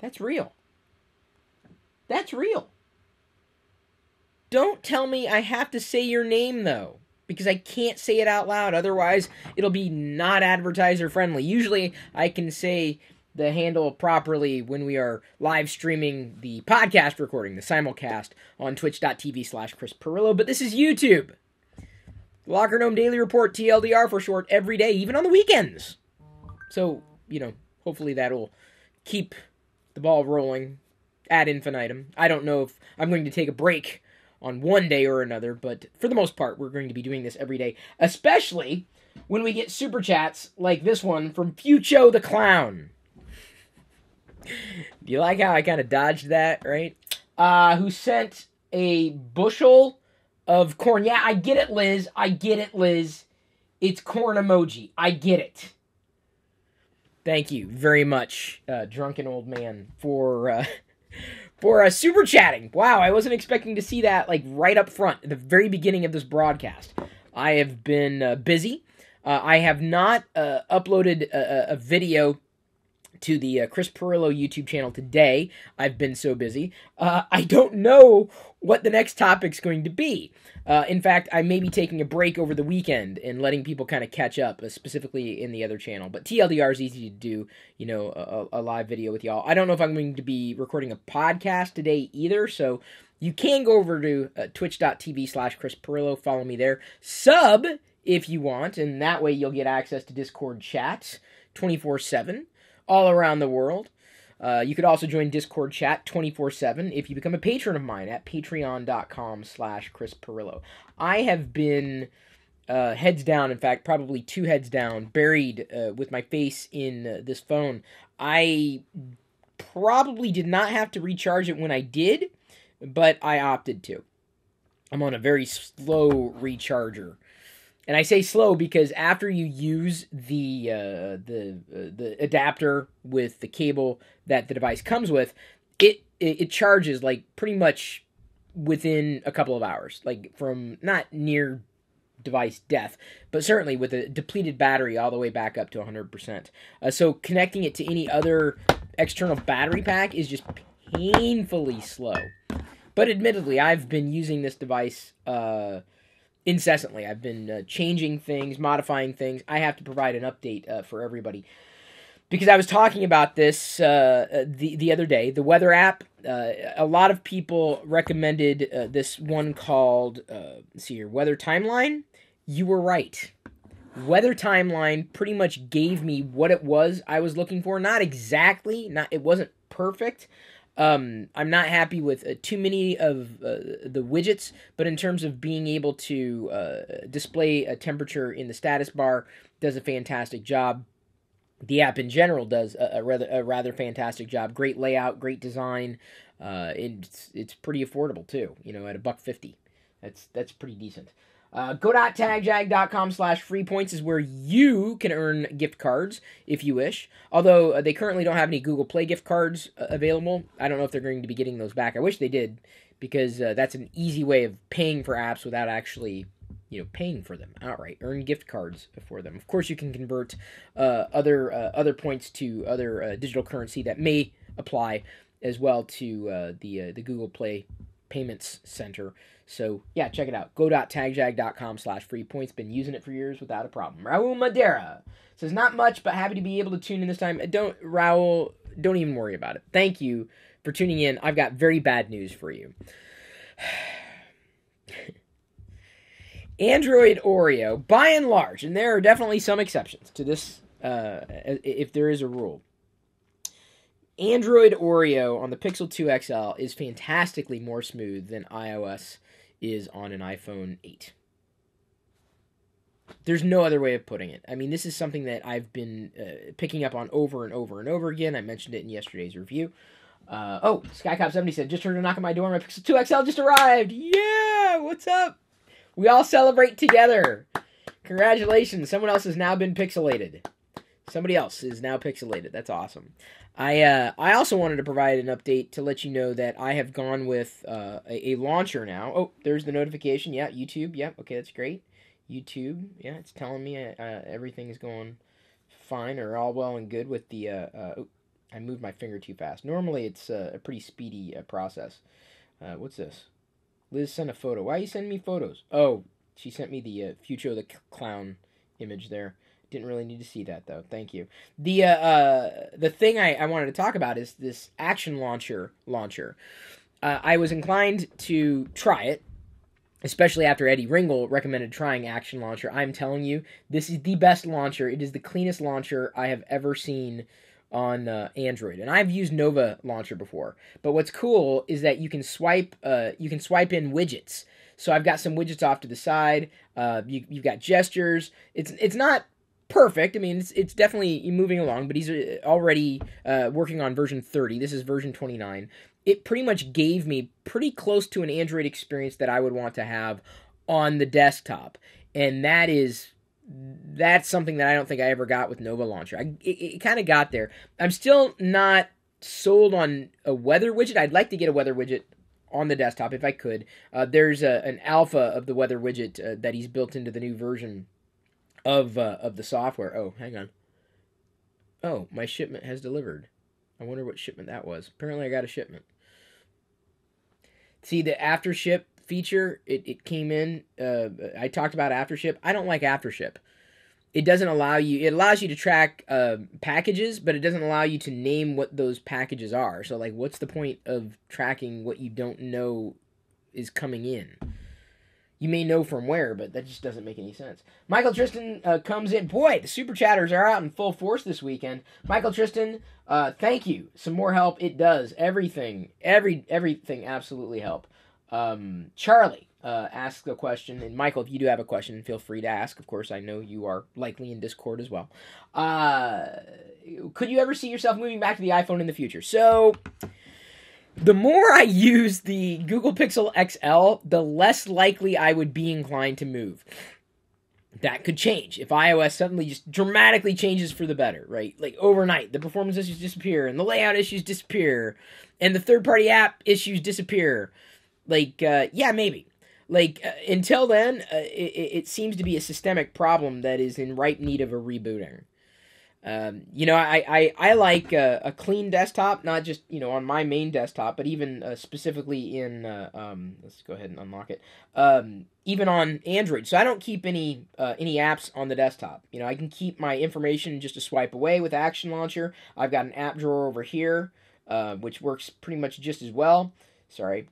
That's real. That's real. Don't tell me I have to say your name, though, because I can't say it out loud. Otherwise, it'll be not advertiser friendly. Usually, I can say the handle properly when we are live streaming the podcast recording, the simulcast, on twitch.tv/Chris Pirillo, but this is YouTube. Lockergnome Daily Report, TLDR for short, every day, even on the weekends. So, hopefully that'll keep the ball rolling ad infinitum. I don't know if I'm going to take a break on one day or another, but for the most part, we're going to be doing this every day, especially when we get super chats like this one from Fucho the Clown. Do you like how I kind of dodged that, right? Who sent a bushel of corn. Yeah, I get it, Liz. It's corn emoji. I get it. Thank you very much, drunken old man, for super chatting. Wow, I wasn't expecting to see that right up front at the very beginning of this broadcast. I have been busy. I have not uploaded a video to the Chris Pirillo YouTube channel today. I've been so busy. I don't know what the next topic's going to be. In fact, I may be taking a break over the weekend and letting people kind of catch up, specifically in the other channel. But TLDR is easy to do, a live video with y'all. I don't know if I'm going to be recording a podcast today either, so you can go over to twitch.tv/Chris Pirillo. Follow me there. Sub if you want, and that way you'll get access to Discord chats 24/7. All around the world. You could also join Discord chat 24/7 if you become a patron of mine at patreon.com/Chris Pirillo. I have been heads down, in fact, probably 2 heads down, buried with my face in this phone. I probably did not have to recharge it when I did, but I opted to. I'm on a very slow recharger. And I say slow because after you use the adapter with the cable that the device comes with, it charges pretty much within a couple of hours, from not near device death, but certainly with a depleted battery all the way back up to 100%. So connecting it to any other external battery pack is just painfully slow. But admittedly, I've been using this device incessantly. I've been changing things, modifying things. I have to provide an update for everybody. Because I was talking about this the other day, the weather app. A lot of people recommended this one called, Weather Timeline. You were right. Weather Timeline pretty much gave me what it was I was looking for. Not exactly. It wasn't perfect. I'm not happy with too many of the widgets, but in terms of being able to display a temperature in the status bar, does a fantastic job. The app in general does a rather fantastic job. Great layout, great design. It's pretty affordable too. At $1.50, that's pretty decent. Go.tagjag.com/free points is where you can earn gift cards if you wish. Although they currently don't have any Google Play gift cards available. I don't know if they're going to be getting those back. I wish they did, because that's an easy way of paying for apps without actually, paying for them outright. Earn gift cards for them. Of course, you can convert other points to other digital currency that may apply as well to the Google Play Payments Center. So, yeah, check it out. Go.tagjag.com/free points. Been using it for years without a problem. Raul Madera says, not much, but happy to be able to tune in this time. Raul, don't even worry about it. Thank you for tuning in. I've got very bad news for you. Android Oreo, by and large, and there are definitely some exceptions to this, if there is a rule. Android Oreo on the Pixel 2 XL is fantastically more smooth than iOS is on an iPhone 8. There's no other way of putting it. I mean, this is something that I've been picking up on over and over and over again. I mentioned it in yesterday's review. SkyCop70 said, just heard a knock on my door. My Pixel 2 XL just arrived. Yeah, what's up? We all celebrate together. Congratulations. Someone else has now been pixelated. Somebody else is now pixelated. That's awesome. I also wanted to provide an update to let you know that I have gone with a launcher now. Oh, there's the notification. Yeah, YouTube. Yeah, okay, that's great. YouTube. Yeah, it's telling me everything is going fine or all well and good with the I moved my finger too fast. Normally, it's a pretty speedy process. What's this? Liz sent a photo. Why are you sending me photos? Oh, she sent me the Fucho the Clown image there. Didn't really need to see that, though. Thank you. The thing I wanted to talk about is this Action Launcher. I was inclined to try it, especially after Eddie Ringel recommended trying Action Launcher. I'm telling you, this is the best launcher. It is the cleanest launcher I have ever seen on Android, and I've used Nova Launcher before. But what's cool is that you can swipe in widgets. So I've got some widgets off to the side. You've got gestures. It's not perfect. I mean, it's definitely moving along, but he's already working on version 30. This is version 29. It pretty much gave me pretty close to an Android experience that I would want to have on the desktop, and that's something that I don't think I ever got with Nova Launcher. It kind of got there. I'm still not sold on a weather widget. I'd like to get a weather widget on the desktop if I could. There's an alpha of the weather widget that he's built into the new version of the software. Oh, hang on. Oh, my shipment has delivered. I wonder what shipment that was. Apparently I got a shipment. See, the after ship feature, it came in. I talked about after ship. I don't like after ship. It doesn't allow you. It allows you to track packages, but it doesn't allow you to name what those packages are. So, like, what's the point of tracking what you don't know is coming in? You may know from where, but that just doesn't make any sense. Michael Tristan comes in. Boy, the super chatters are out in full force this weekend. Michael Tristan, thank you. Some more help. It does. Everything absolutely help. Charlie asks a question. And Michael, if you do have a question, feel free to ask. Of course, I know you are likely in Discord as well. Could you ever see yourself moving back to the iPhone in the future? So, the more I use the Google Pixel XL, the less likely I would be inclined to move. That could change if iOS suddenly just dramatically changes for the better, right? Like overnight, the performance issues disappear, and the layout issues disappear, and the third-party app issues disappear. Like, yeah, maybe. Like, until then, it seems to be a systemic problem that is in ripe need of a rebooting. I like a clean desktop, not just, on my main desktop, but even specifically in, let's go ahead and unlock it, even on Android. So I don't keep any apps on the desktop. I can keep my information just a swipe away with Action Launcher. I've got an app drawer over here, which works pretty much just as well. Sorry.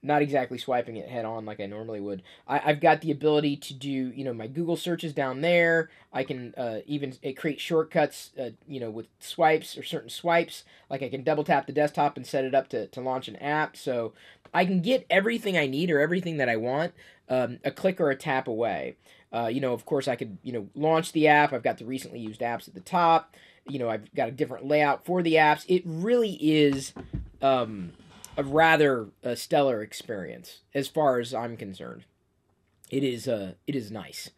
Not exactly swiping it head on like I normally would. I've got the ability to do, my Google searches down there. I can even create shortcuts, with swipes or certain swipes. Like I can double tap the desktop and set it up to launch an app. So I can get everything I need or everything that I want a click or a tap away. Of course I could, launch the app. I've got the recently used apps at the top. I've got a different layout for the apps. It really is a rather stellar experience as far as I'm concerned. It is nice.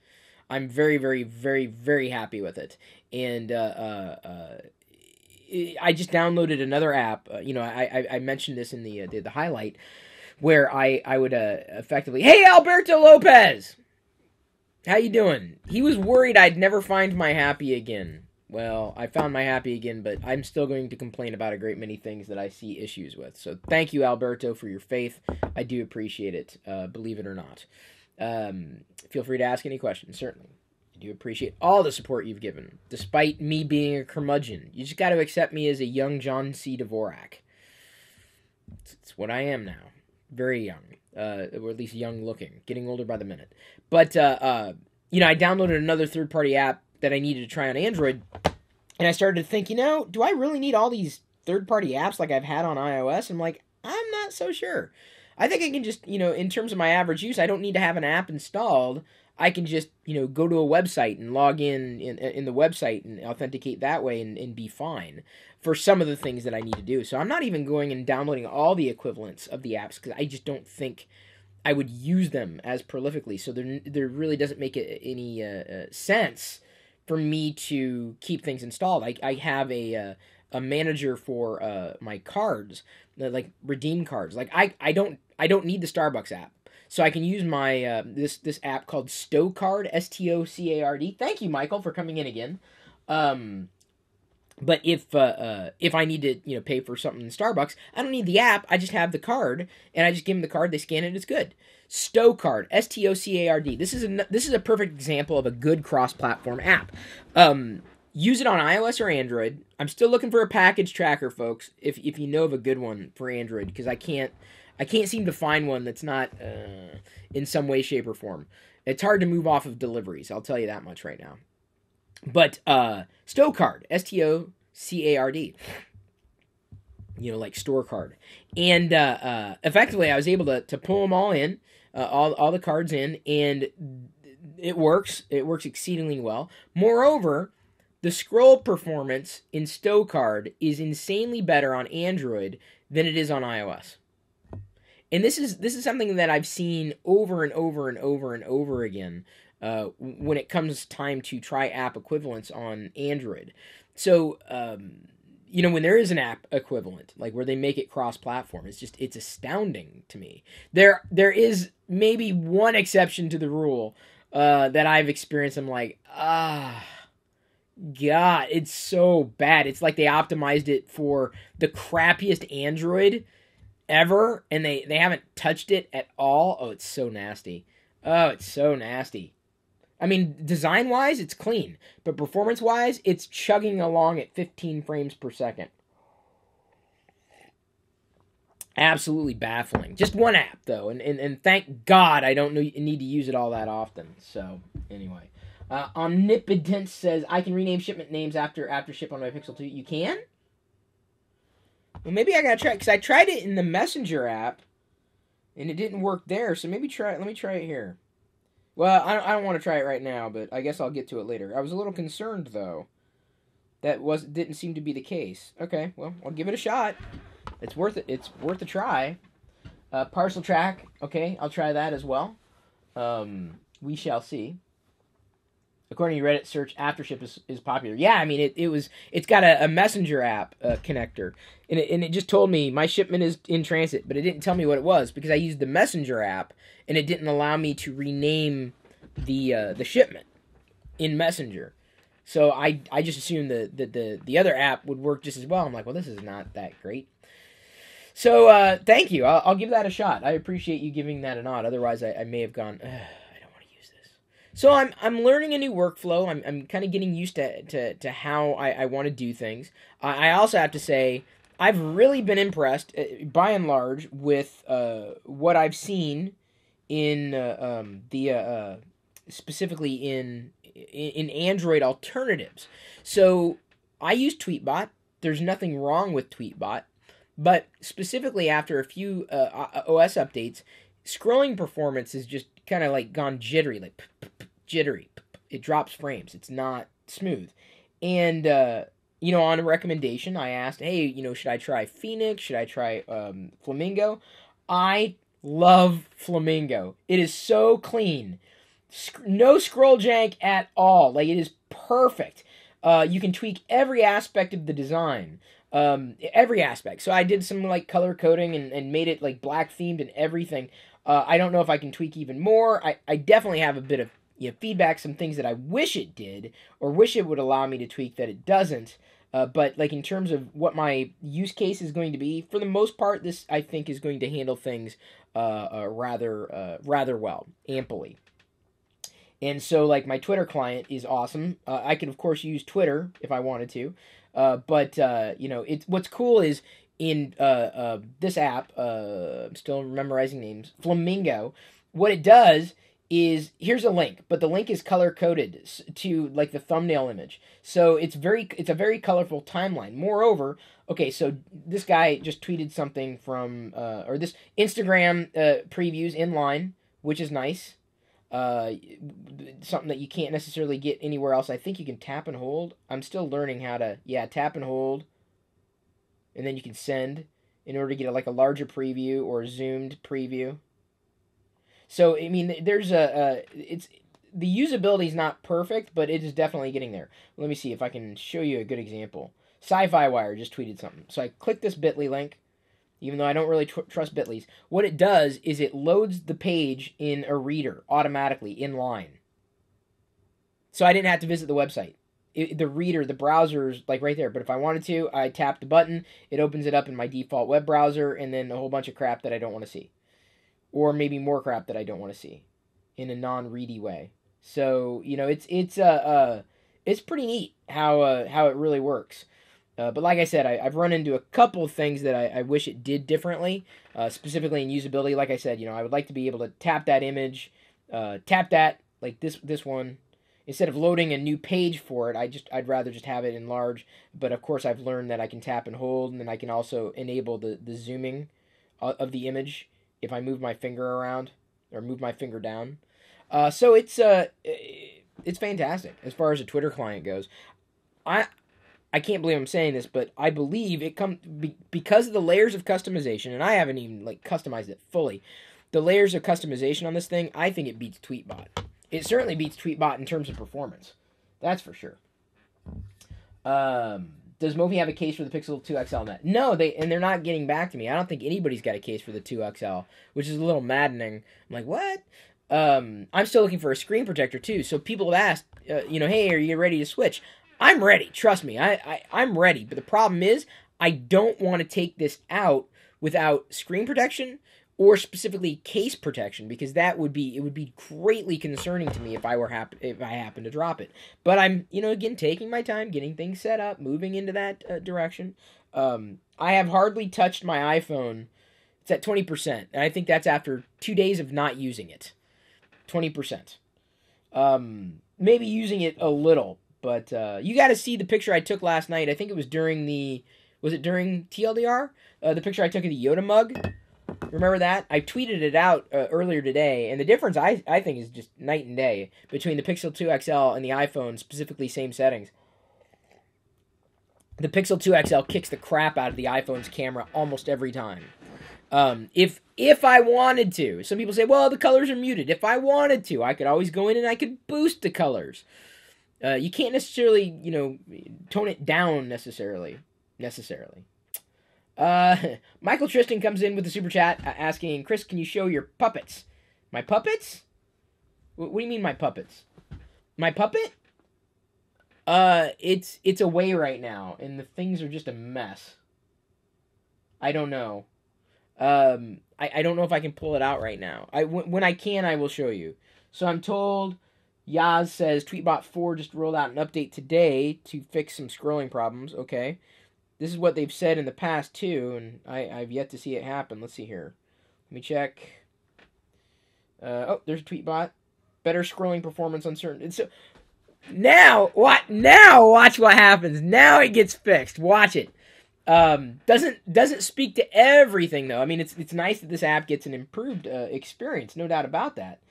I'm very, very, very, very happy with it. And I just downloaded another app. I mentioned this in the highlight where I would effectively, hey, Alberto Lopez, how you doing? He was worried I'd never find my happy again. Well, I found my happy again, but I'm still going to complain about a great many things that I see issues with. So thank you, Alberto, for your faith. I do appreciate it, believe it or not. Feel free to ask any questions, certainly. I do appreciate all the support you've given, despite me being a curmudgeon. You just got to accept me as a young John C. Dvorak. It's what I am now. Very young, or at least young-looking, getting older by the minute. But, I downloaded another third-party app that I needed to try on Android, and I started to think, do I really need all these third-party apps like I've had on iOS? I'm like, I'm not so sure. I think I can just, in terms of my average use, I don't need to have an app installed. I can just, go to a website and log in the website and authenticate that way and be fine for some of the things that I need to do. So I'm not even going and downloading all the equivalents of the apps because I just don't think I would use them as prolifically. So there really doesn't make any sense for me to keep things installed. I have a manager for my cards, like redeem cards. Like I don't need the Starbucks app, so I can use my this app called Stocard, Stocard. Thank you, Michael, for coming in again. But if I need to pay for something in Starbucks, I don't need the app. I just have the card, and I just give them the card. They scan it. It's good. Stocard, Stocard. This is a perfect example of a good cross-platform app. Use it on iOS or Android. I'm still looking for a package tracker, folks. If you know of a good one for Android, because I can't seem to find one that's not in some way, shape, or form. It's hard to move off of deliveries. I'll tell you that much right now. But Stocard, Stocard, like store card, and effectively I was able to pull them all in, all the cards in, and it works. It works exceedingly well. Moreover, the scroll performance in Stocard is insanely better on Android than it is on iOS. And this is something that I've seen over and over and over and over again when it comes time to try app equivalents on Android. So, when there is an app equivalent, like where they make it cross-platform, it's astounding to me. There is maybe one exception to the rule that I've experienced. I'm like, God, it's so bad. It's like they optimized it for the crappiest Android ever, and they haven't touched it at all. Oh, it's so nasty. Oh, it's so nasty. I mean, design-wise, it's clean, but performance-wise, it's chugging along at 15 frames per second. Absolutely baffling. Just one app, though, and thank God I don't need to use it all that often. So, anyway. Omnipotence says, I can rename shipment names after ship on my Pixel 2. You can? Well, maybe I gotta try, because I tried it in the Messenger app, and it didn't work there, so let me try it here. Well, I don't want to try it right now, but I guess I'll get to it later. I was a little concerned, though. Didn't seem to be the case. Okay, well, I'll give it a shot. It's worth it. It's worth a try. Parcel track. Okay, I'll try that as well. We shall see. According to Reddit search, Aftership is popular. Yeah, I mean it's got a Messenger app connector, and it just told me my shipment is in transit, but it didn't tell me what it was because I used the Messenger app, and it didn't allow me to rename the shipment in Messenger. So I just assumed that the other app would work just as well. I'm like, well, this is not that great. So thank you. I'll give that a shot. I appreciate you giving that a nod. Otherwise, I may have gone. So I'm learning a new workflow. I'm kind of getting used to how I want to do things. I also have to say I've really been impressed, by and large, with what I've seen in specifically in Android alternatives. So I use Tweetbot. There's nothing wrong with Tweetbot, but specifically after a few OS updates, scrolling performance is just kind of like gone jittery, like jittery. It drops frames. It's not smooth. And on a recommendation, I asked, hey, should I try Phoenix? Should I try Flamingo? I love Flamingo. It is so clean. No scroll jank at all. Like, it is perfect. You can tweak every aspect of the design. Every aspect. So I did some like color coding and made it like black themed and everything. I don't know if I can tweak even more. I definitely have a bit of feedback, some things that I wish it did or wish it would allow me to tweak that it doesn't. But like in terms of what my use case is going to be, for the most part, this I think is going to handle things rather well, amply. And so like my Twitter client is awesome. I can of course use Twitter if I wanted to. But what's cool is in this app, I'm still memorizing names, Flamingo, what it does is, here's a link, but the link is color-coded to, like, the thumbnail image. So it's a very colorful timeline. Moreover, okay, so this guy just tweeted something from, or this Instagram previews in line, which is nice. Something that you can't necessarily get anywhere else. I think you can tap and hold. I'm still learning how to, tap and hold. And then you can send in order to get like a larger preview or a zoomed preview. So, I mean, there's the usability is not perfect, but it is definitely getting there. Let me see if I can show you a good example. Sci-Fi Wire just tweeted something. So I click this bit.ly link, even though I don't really trust bit.lys. What it does is it loads the page in a reader automatically in line. So I didn't have to visit the website. the reader, the browser's like right there. But if I wanted to, I tap the button, it opens it up in my default web browser, and then a whole bunch of crap that I don't want to see, or maybe more crap that I don't want to see, in a non-ready way. So it's pretty neat how it really works. But like I said, I've run into a couple of things that I wish it did differently, specifically in usability. Like I said, I would like to be able to tap that image, tap that like this one. Instead of loading a new page for it, I'd rather just have it enlarge. But of course, I've learned that I can tap and hold, and then I can also enable the zooming of the image if I move my finger around or move my finger down. So it's fantastic as far as a Twitter client goes. I can't believe I'm saying this, but I believe it comes because of the layers of customization, and I haven't even customized it fully. The layers of customization on this thing, I think it beats Tweetbot. It certainly beats Tweetbot in terms of performance. That's for sure. Does Mophie have a case for the Pixel 2 XL net? No, they're not getting back to me. I don't think anybody's got a case for the 2 XL, which is a little maddening. I'm like, what? I'm still looking for a screen protector too. So people have asked, hey, are you ready to switch? I'm ready. Trust me, I'm ready. But the problem is, I don't want to take this out without screen protection or specifically case protection, because it would be greatly concerning to me if I happen to drop it. But I'm again taking my time, getting things set up, moving into that direction. I have hardly touched my iPhone. It's at 20%, and I think that's after 2 days of not using it. 20%. Maybe using it a little, but you got to see the picture I took last night. I think it was during TLDR? The picture I took of the Yoda mug. Remember that? I tweeted it out earlier today, and the difference I think is just night and day between the Pixel 2 XL and the iPhone, specifically same settings. The Pixel 2 XL kicks the crap out of the iPhone's camera almost every time. If I wanted to. Some people say, well, the colors are muted. If I wanted to, I could always go in and I could boost the colors. You can't necessarily, tone it down necessarily. Michael Tristan comes in with the super chat asking, Chris, can you show your puppets? My puppets? What do you mean my puppets? My puppet? It's away right now, and the things are just a mess. I don't know. I don't know if I can pull it out right now. When I can, I will show you. So I'm told, Yaz says, Tweetbot 4 just rolled out an update today to fix some scrolling problems. Okay. This is what they've said in the past, too, and I've yet to see it happen. Let's see here. Let me check. There's a Tweetbot. Better scrolling performance on certain... So, now, what? Now, watch what happens. Now it gets fixed. Watch it. Doesn't speak to everything, though. I mean, it's nice that this app gets an improved experience, no doubt about that.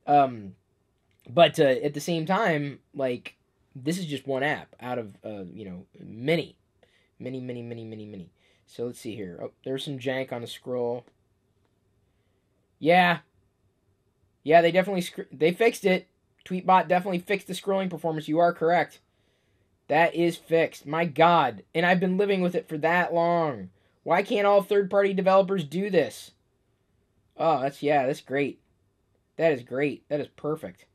But at the same time, this is just one app out of many. So let's see here. Oh, there's some jank on the scroll. Yeah, they fixed it. Tweetbot definitely fixed the scrolling performance. You are correct. That is fixed. My God. And I've been living with it for that long. Why can't all third-party developers do this? Oh, that's great. That is great. That is perfect.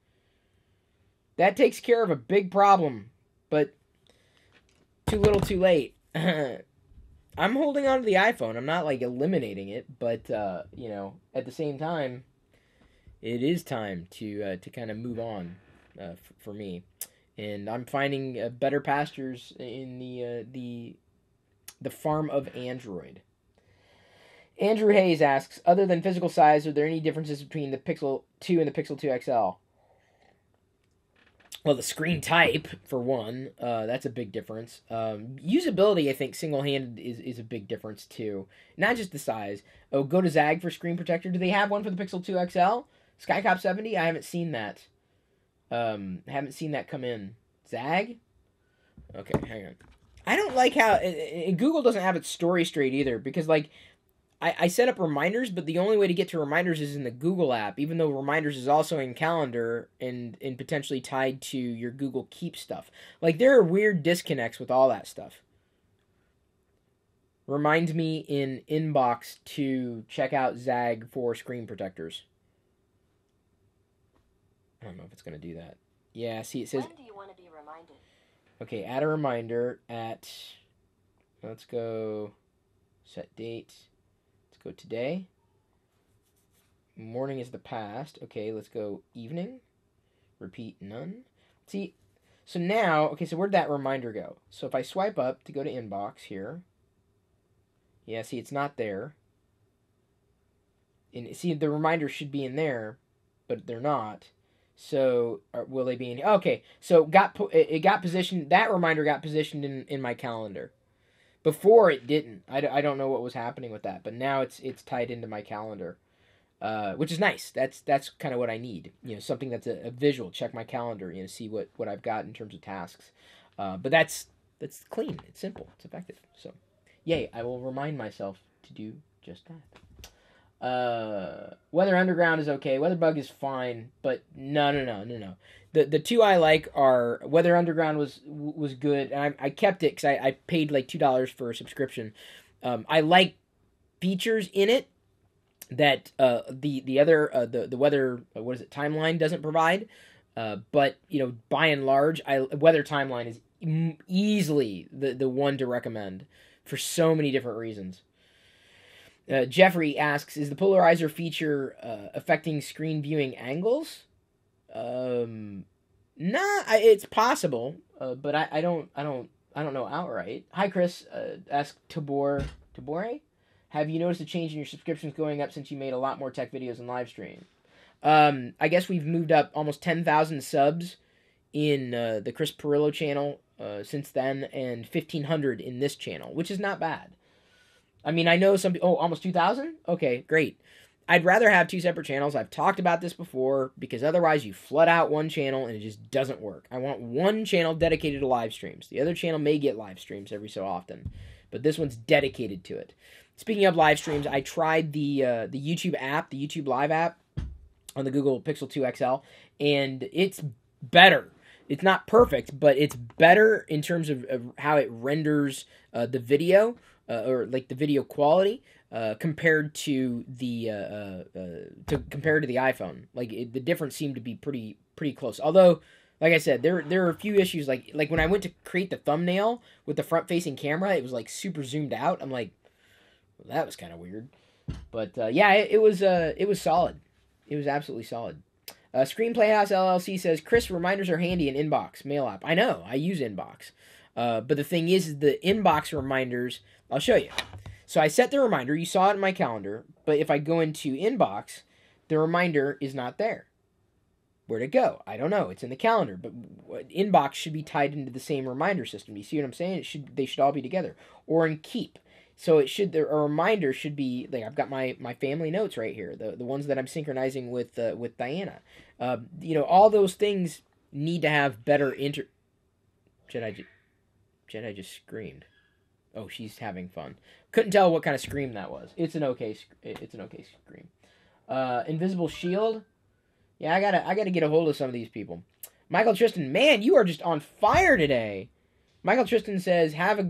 That takes care of a big problem, but too little too late. I'm holding on to the iPhone. I'm not eliminating it, but at the same time, it is time to kind of move on for me, and I'm finding better pastures in the farm of Android. Andrew Hayes asks, other than physical size, are there any differences between the Pixel 2 and the Pixel 2 XL? Well, the screen type, for one, that's a big difference. Usability, I think, single-handed is a big difference, too. Not just the size. Oh, go to Zag for screen protector. Do they have one for the Pixel 2 XL? Skycop 70? I haven't seen that. Haven't seen that come in. Zag? Okay, hang on. I don't like how... Google doesn't have its story straight, either, because, I set up reminders, but the only way to get to reminders is in the Google app, even though reminders is also in calendar and potentially tied to your Google Keep stuff. There are weird disconnects with all that stuff. Remind me in inbox to check out Zag for screen protectors. I don't know if it's going to do that. Yeah, see, it says... When do you want to be reminded? Okay, add a reminder at, let's go, set date. Let's go today. Morning is the past. Okay, let's go evening. Repeat none. See, so now, okay, so where'd that reminder go? So if I swipe up to go to inbox here, yeah, see, it's not there. And see, the reminder should be in there, but they're not. So will they be in? Okay, so it got positioned. That reminder got positioned in my calendar. Before it didn't. I don't know what was happening with that, but now it's tied into my calendar, which is nice. That's kind of what I need. Something that's a visual. Check my calendar. See what I've got in terms of tasks. But that's clean. It's simple. It's effective. So, yay! I will remind myself to do just that. Weather Underground is okay. Weatherbug is fine, but no. The two I like are Weather Underground was good, and I kept it because I paid like $2 for a subscription. I like features in it that the other the weather what is it timeline doesn't provide. But by and large, Weather Timeline is easily the one to recommend for so many different reasons. Jeffrey asks, is the polarizer feature affecting screen viewing angles? It's possible, but I don't know outright. Hi, Chris. Ask Tabore. Have you noticed a change in your subscriptions going up since you made a lot more tech videos and live stream? I guess we've moved up almost 10,000 subs in the Chris Pirillo channel since then, and 1,500 in this channel, which is not bad. I mean, I know some... Oh, almost 2,000? Okay, great. I'd rather have two separate channels. I've talked about this before, because otherwise you flood out one channel and it just doesn't work. I want one channel dedicated to live streams. The other channel may get live streams every so often, but this one's dedicated to it. Speaking of live streams, I tried the YouTube app, the YouTube Live app, on the Google Pixel 2 XL, and it's better. It's not perfect, but it's better in terms of how it renders the video, or like the video quality, compared to the iPhone. Like the difference seemed to be pretty close. Although, like I said, there are a few issues. Like when I went to create the thumbnail with the front facing camera, it was like super zoomed out. I'm like, well, that was kind of weird. But yeah, it was solid. It was absolutely solid. Screenplay House LLC says, Chris, reminders are handy in Inbox mail app. I know, I use Inbox. But the thing is, the Inbox reminders, I'll show you. So I set the reminder, you saw it in my calendar, but if I go into Inbox, the reminder is not there. Where'd it go? I don't know. It's in the calendar, but Inbox should be tied into the same reminder system. You see what I'm saying? They should all be together. Or in Keep. So a reminder should be, like, I've got my family notes right here, the ones that I'm synchronizing with Diana. All those things need to have better Jedi just screamed. Oh, she's having fun. Couldn't tell what kind of scream that was. It's an okay scream. Invisible Shield. Yeah, I gotta get a hold of some of these people. Michael Tristan, man, you are just on fire today. Michael Tristan says, have to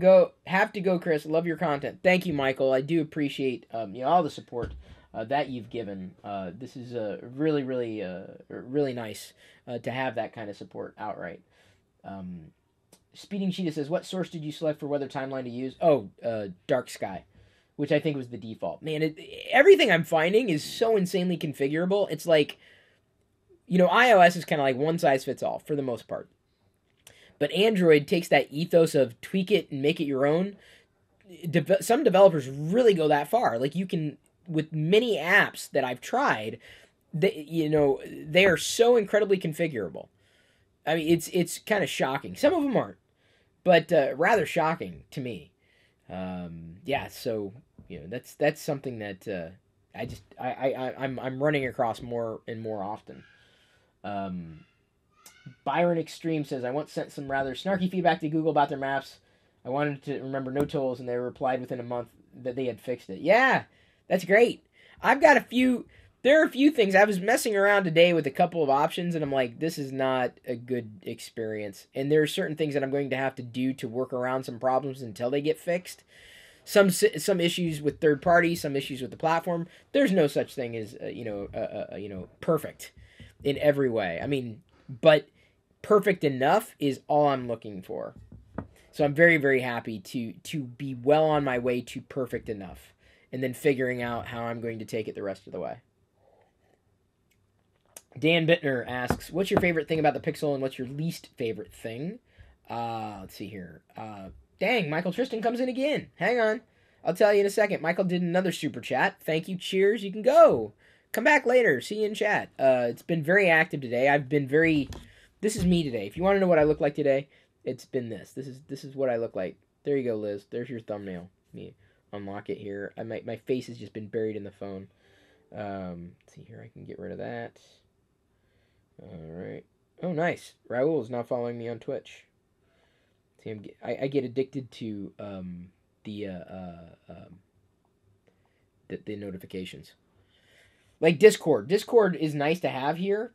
go, Chris. Love your content. Thank you, Michael. I do appreciate all the support that you've given. This is really, really, really nice to have that kind of support outright. Speeding Cheetah says, what source did you select for weather timeline to use? Oh, Dark Sky, which I think was the default. Man, everything I'm finding is so insanely configurable. It's like, iOS is kind of like one size fits all for the most part. But Android takes that ethos of tweak it and make it your own. Some developers really go that far. Like, you can, with many apps that I've tried, they are so incredibly configurable. I mean, it's kind of shocking. Some of them aren't, but rather shocking to me. Yeah, so that's something that I'm running across more and more often. Byron Extreme says, I once sent some rather snarky feedback to Google about their maps. I wanted to remember no tolls, and they replied within a month that they had fixed it. Yeah, that's great. There are a few things. I was messing around today with a couple of options, and I'm like, this is not a good experience. And there are certain things that I'm going to have to do to work around some problems until they get fixed. Some issues with third parties, some issues with the platform. There's no such thing as perfect in every way. I mean, but perfect enough is all I'm looking for. So I'm very, very happy to be well on my way to perfect enough, and then figuring out how I'm going to take it the rest of the way. Dan Bittner asks, what's your favorite thing about the Pixel and what's your least favorite thing? Let's see here. Dang, Michael Tristan comes in again. Hang on. I'll tell you in a second. Michael did another super chat. Thank you. Cheers. You can go. Come back later. See you in chat. It's been very active today. I've been very... This is me today. If you want to know what I look like today, it's been this. This is what I look like. There you go, Liz. There's your thumbnail. Let me unlock it here. My face has just been buried in the phone. Let's see here. I can get rid of that. Alright. Oh, nice. Raul is now following me on Twitch. See, I get addicted to the notifications. Like Discord. Discord is nice to have here,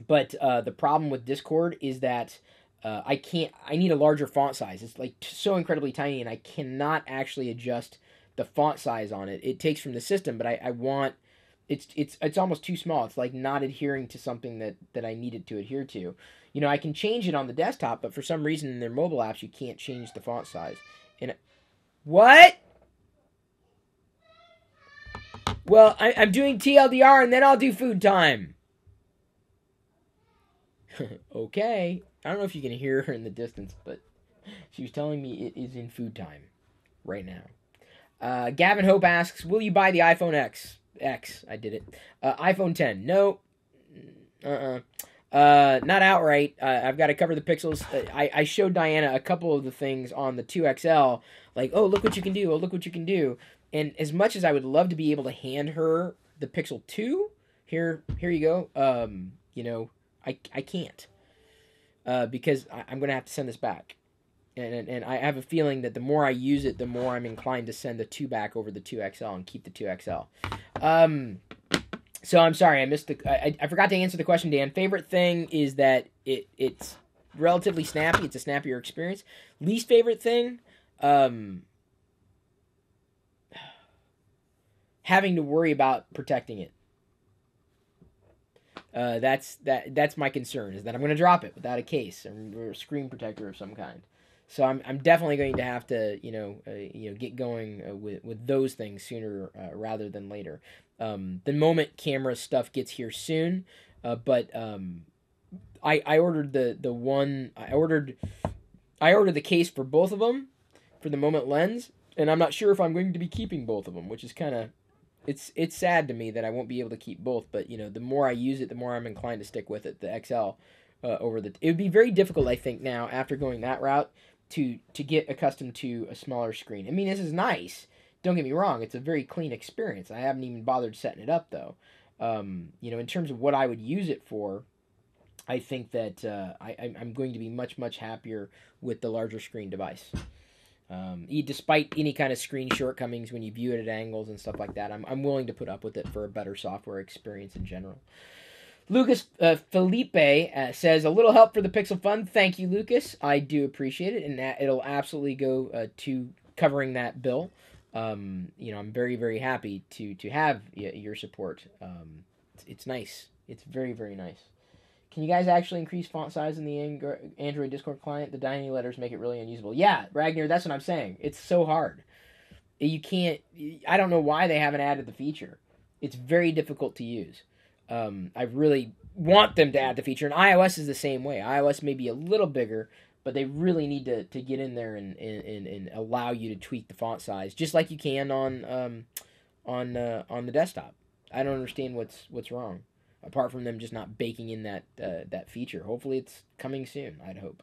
but the problem with Discord is that I need a larger font size. It's like so incredibly tiny, and I cannot actually adjust the font size on it. It takes from the system, but I want... It's almost too small. It's like not adhering to something that I need it to adhere to. You know, I can change it on the desktop, but for some reason in their mobile apps you can't change the font size. And what? Well, I'm doing TLDR and then I'll do food time. Okay. I don't know if you can hear her in the distance, but she was telling me it is in food time right now. Gavin Hope asks, will you buy the iPhone X? I did it. iPhone 10. No. Not outright. I've got to cover the pixels. I showed Diana a couple of the things on the 2XL. Like, oh, look what you can do. Oh, look what you can do. And as much as I would love to be able to hand her the Pixel 2, here you go. You know, I can't. Because I'm going to have to send this back. And I have a feeling that the more I use it, the more I'm inclined to send the 2 back over the 2XL and keep the 2XL. So I'm sorry, I missed I forgot to answer the question, Dan. Favorite thing is that it's relatively snappy. It's a snappier experience. Least favorite thing, having to worry about protecting it. That's my concern, is that I'm going to drop it without a case or a screen protector of some kind. So I'm definitely going to have to get going with those things sooner rather than later. The moment camera stuff gets here soon, but I ordered I ordered the case for both of them for the Moment lens, and I'm not sure if I'm going to be keeping both of them, which is kind of it's sad to me that I won't be able to keep both. But the more I use it, the more I'm inclined to stick with it. The XL over the it would be very difficult, I think, now after going that route to get accustomed to a smaller screen. I mean, this is nice. Don't get me wrong; it's a very clean experience. I haven't even bothered setting it up though. In terms of what I would use it for, I think that I'm going to be much happier with the larger screen device. Despite any kind of screen shortcomings when you view it at angles and stuff like that, I'm willing to put up with it for a better software experience in general. Lucas Felipe says, a little help for the Pixel Fund. Thank you, Lucas. I do appreciate it, and it'll absolutely go to covering that bill. I'm very happy to have your support. It's nice. It's very nice. Can you guys actually increase font size in the Android Discord client? The tiny letters make it really unusable. Yeah, Ragnar, that's what I'm saying. It's so hard. You can't... I don't know why they haven't added the feature. It's very difficult to use. I really want them to add the feature, and iOS is the same way. iOS may be a little bigger, but they really need to get in there and allow you to tweak the font size, just like you can on the desktop. I don't understand what's wrong, apart from them just not baking in that feature. Hopefully it's coming soon, I'd hope.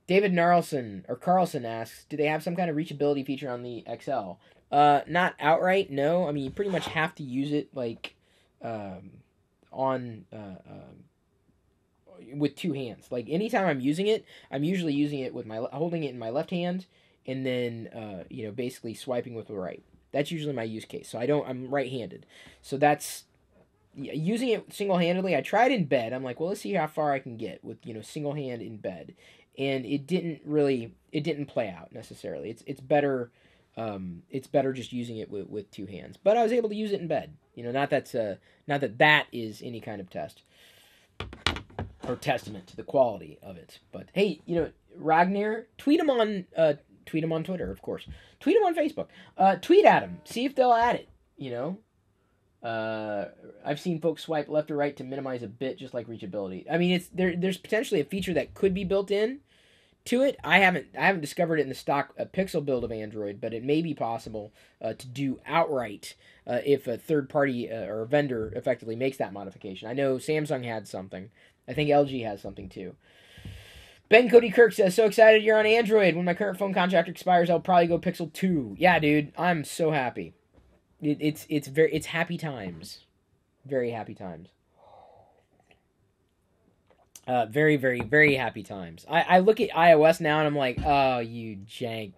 David Carlson asks, do they have some kind of reachability feature on the XL? Not outright, no. I mean, you pretty much have to use it like with two hands. Like anytime I'm using it, I'm usually using it with holding it in my left hand and then basically swiping with the right. That's usually my use case. So I'm right-handed. So that's using it single-handedly. I tried in bed. I'm like, well, let's see how far I can get with single hand in bed, and it didn't play out necessarily. It's better just using it with two hands. But I was able to use it in bed. Not that is any kind of test. or testament to the quality of it. But hey, Ragnar, tweet him on Twitter, of course. Tweet him on Facebook. Tweet at him. See if they'll add it. I've seen folks swipe left or right to minimize a bit, just like reachability. I mean, there's potentially a feature that could be built in to it. I haven't discovered it in the stock Pixel build of Android, but it may be possible to do outright if a third party or a vendor effectively makes that modification. I know Samsung had something. I think LG has something too. Ben Cody Kirk says, so excited you're on Android. When my current phone contract expires, I'll probably go Pixel 2. Yeah, dude, I'm so happy. It's happy times. Very happy times. Very, very, very happy times. I look at iOS now and I'm like, oh, you jank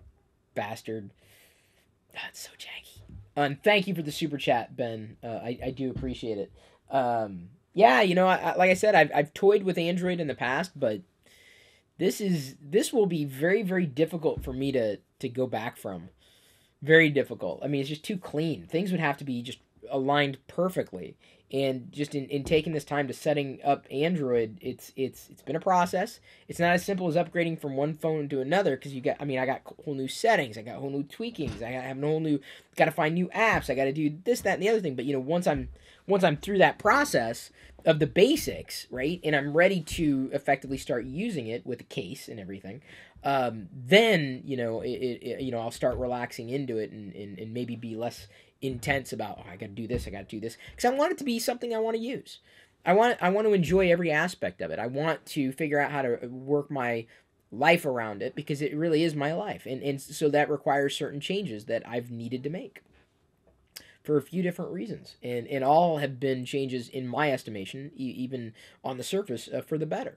bastard. That's so janky. And thank you for the super chat, Ben. I do appreciate it. Yeah, like I said, I've toyed with Android in the past, but this will be very, very difficult for me to go back from. Very difficult. I mean, it's just too clean. Things would have to be just aligned perfectly. And just in taking this time to setting up Android, it's been a process. It's not as simple as upgrading from one phone to another, because I got whole new settings, I got whole new tweakings, got to find new apps, I got to do this, that, and the other thing. But once I'm through that process of the basics, right, and I'm ready to effectively start using it with a case and everything, then I'll start relaxing into it and maybe be less intense about, I got to do this, because I want it to be something I want to use. I want to enjoy every aspect of it. I want to figure out how to work my life around it, because it really is my life, and so that requires certain changes that I've needed to make for a few different reasons, and all have been changes in my estimation, even on the surface, for the better.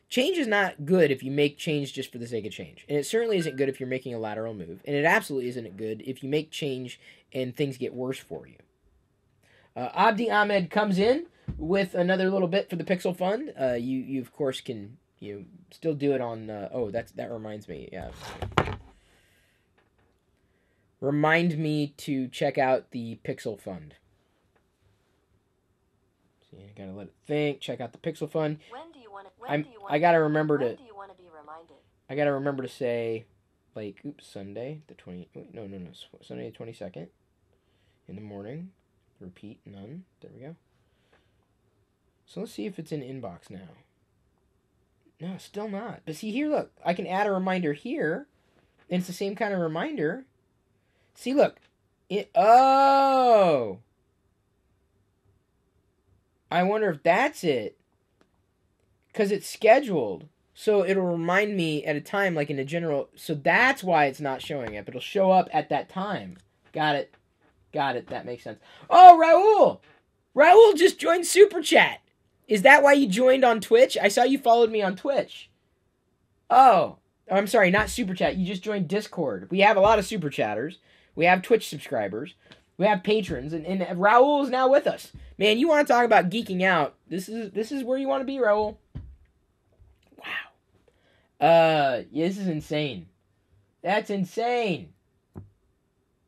Change is not good if you make change just for the sake of change. And it certainly isn't good if you're making a lateral move. And it absolutely isn't good if you make change and things get worse for you. Abdi Ahmed comes in with another little bit for the Pixel Fund. You of course, can still do it on... that reminds me. Yeah. Remind me to check out the Pixel Fund. I gotta let it think. Check out the Pixel Fund. I gotta remember to. When do you want to be reminded? I gotta remember to say, Sunday the 20. No, Sunday the 22nd, in the morning. Repeat none. There we go. So let's see if it's in inbox now. No, still not. But see here, look. I can add a reminder here, and it's the same kind of reminder. See, look. Oh. I wonder if that's it. Because it's scheduled. So it'll remind me at a time, like in a general... So that's why it's not showing up. It'll show up at that time. Got it. That makes sense. Oh, Raul! Raul just joined Super Chat. Is that why you joined on Twitch? I saw you followed me on Twitch. Oh. I'm sorry, not Super Chat. You just joined Discord. We have a lot of Super Chatters. We have Twitch subscribers. We have patrons, and Raul is now with us. Man, you want to talk about geeking out? This is where you want to be, Raul. Wow. This is insane. That's insane.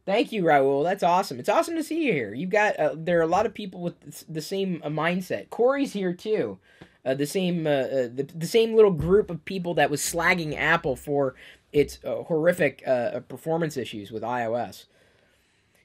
Thank you, Raul. That's awesome. It's awesome to see you here. You've got there are a lot of people with the same mindset. Corey's here too. The same little group of people that was slagging Apple for its horrific performance issues with iOS.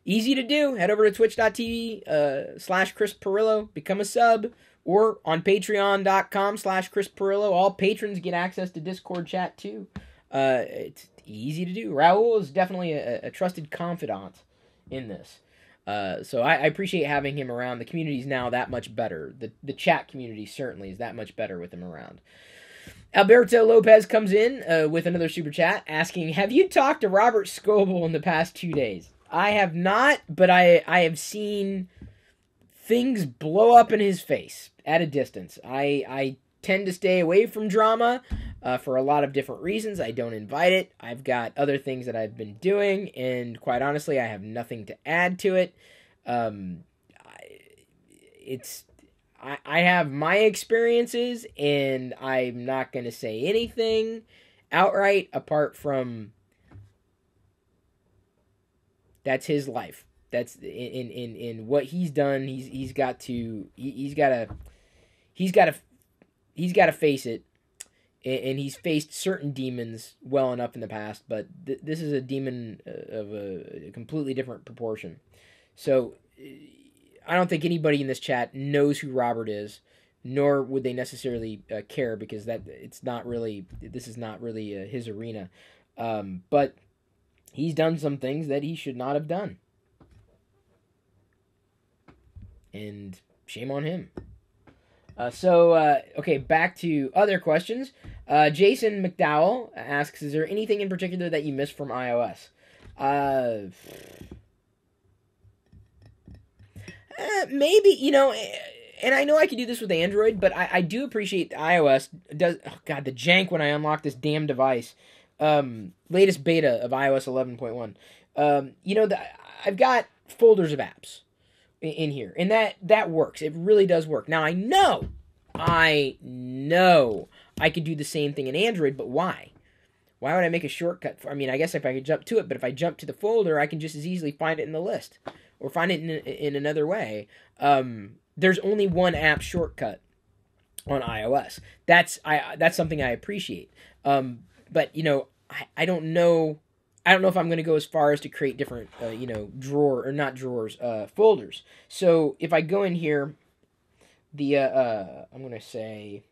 Easy to do. Head over to twitch.tv/Chris Pirillo. Become a sub. Or on patreon.com/Chris Pirillo. All patrons get access to Discord chat too. It's easy to do. Raul is definitely a trusted confidant in this. So I appreciate having him around. The community's now that much better. The chat community certainly is that much better with him around. Alberto Lopez comes in with another super chat asking, have you talked to Robert Scoble in the past 2 days? I have not, but I have seen things blow up in his face at a distance. I tend to stay away from drama for a lot of different reasons. I don't invite it. I've got other things that I've been doing, and quite honestly, I have nothing to add to it. I have my experiences, and I'm not going to say anything outright apart from that's his life. That's in what he's done. He's got to he's got to face it, and he's faced certain demons well enough in the past, but this is a demon of a completely different proportion. So I don't think anybody in this chat knows who Robert is, nor would they necessarily care, because this is not really his arena. But he's done some things that he should not have done, and shame on him. Okay, back to other questions. Jason McDowell asks, is there anything in particular that you missed from iOS? Maybe, and I know I could do this with Android, but I do appreciate iOS does. Oh God, the jank when I unlock this damn device. Latest beta of iOS 11.1. I've got folders of apps in here, and that works. It really does work. Now I know I could do the same thing in Android, but why? Why would I make a shortcut? I guess if I could jump to it, but if I jump to the folder, I can just as easily find it in the list or find it in another way. There's only one app shortcut on iOS. That's something I appreciate. But I don't know. I don't know if I'm going to go as far as to create different, folders. So if I go in here, I'm going to say,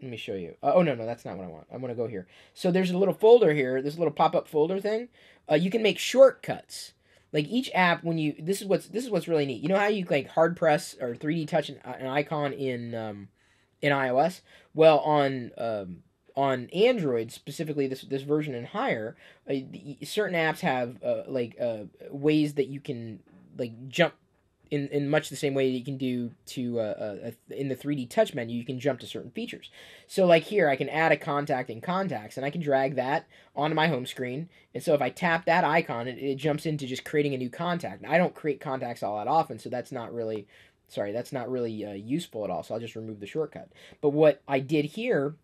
let me show you. No, that's not what I want. I want to go here. So there's a little folder here, this little pop-up folder thing. You can make shortcuts. Like each app, this is what's really neat. You know how you like hard press or 3D touch an icon in iOS? Well, on Android, specifically this version and higher, certain apps have ways that you can jump in much the same way that you can do to in the 3D touch menu. You can jump to certain features. So like here, I can add a contact in Contacts, and I can drag that onto my home screen. And so if I tap that icon, it jumps into just creating a new contact. Now, I don't create contacts all that often, so that's not really useful at all. So I'll just remove the shortcut. But what I did here,